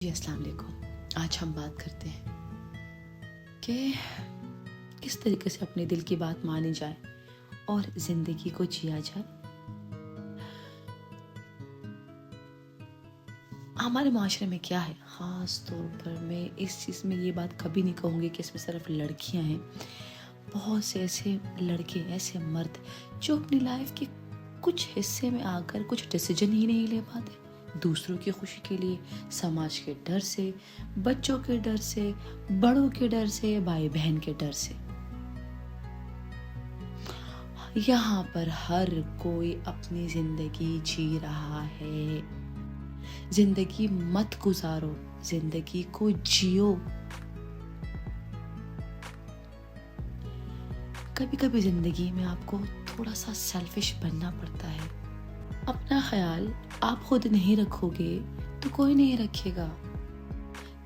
جی السلام علیکم۔ آج ہم بات کرتے ہیں کہ کس طریقے سے اپنے دل کی بات مانی جائے اور زندگی کو جیا جائے۔ ہمارے معاشرے میں کیا ہے، خاص طور پر میں اس چیز میں یہ بات کبھی نہیں کہوں گی کہ اس میں صرف لڑکیاں ہیں، بہت سے ایسے لڑکے، ایسے مرد جو اپنی لائف کے کچھ حصے میں آ کر کچھ ڈیسیجن ہی نہیں لے پاتے، دوسروں کی خوشی کے لیے، سماج کے ڈر سے، بچوں کے ڈر سے، بڑوں کے ڈر سے، بھائی بہن کے ڈر سے۔ یہاں پر ہر کوئی اپنی زندگی جی رہا ہے۔ زندگی مت گزارو، زندگی کو جیو۔ کبھی کبھی زندگی میں آپ کو تھوڑا سا سیلفش بننا پڑتا ہے۔ اپنا خیال آپ خود نہیں رکھو گے تو کوئی نہیں رکھے گا۔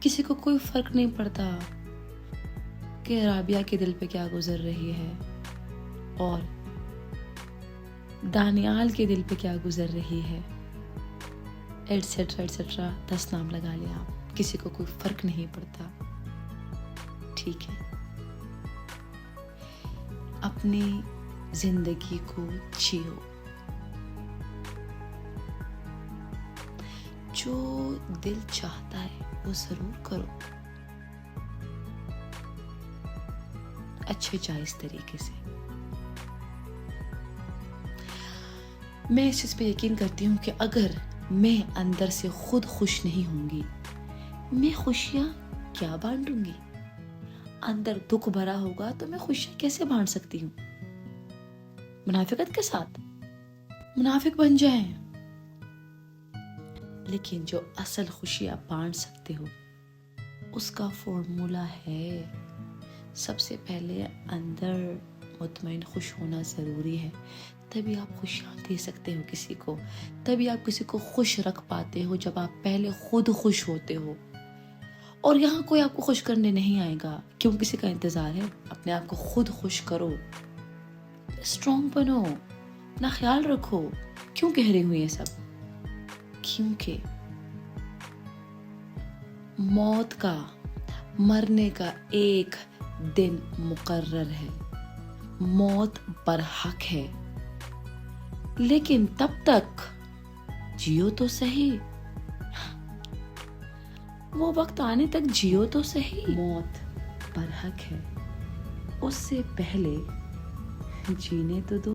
کسی کو کوئی فرق نہیں پڑتا کہ رابعہ کے دل پہ کیا گزر رہی ہے اور دانیال کے دل پہ کیا گزر رہی ہے، ایٹسیٹرا ایٹسیٹرا 10 نام لگا لیا آپ، کسی کو کوئی فرق نہیں پڑتا۔ ٹھیک ہے، اپنی زندگی کو جیو۔ جو دل چاہتا ہے وہ ضرور کرو، اچھے جائز طریقے سے۔ میں اس چیز پہ یقین کرتی ہوں کہ اگر میں اندر سے خود خوش نہیں ہوں گی، میں خوشیاں کیا بانٹوں گی؟ اندر دکھ بھرا ہوگا تو میں خوشیاں کیسے بانٹ سکتی ہوں؟ منافقت کے ساتھ منافق بن جائیں۔ لیکن جو اصل خوشی آپ بانٹ سکتے ہو، اس کا فارمولا ہے، سب سے پہلے اندر مطمئن خوش ہونا ضروری ہے، تبھی آپ خوشیاں دے سکتے ہو کسی کو، تبھی آپ کسی کو خوش رکھ پاتے ہو جب آپ پہلے خود خوش ہوتے ہو۔ اور یہاں کوئی آپ کو خوش کرنے نہیں آئے گا، کیوں کسی کا انتظار ہے؟ اپنے آپ کو خود خوش کرو، اسٹرانگ بنو، اپنا خیال رکھو۔ کیوں کہہ رہی ہوں یہ سب؟ کیونکہ موت کا، مرنے کا ایک دن مقرر ہے، موت برحق ہے، لیکن تب تک جیو تو صحیح، وہ وقت آنے تک جیو تو صحیح۔ موت برحق ہے، اس سے پہلے جینے تو دو۔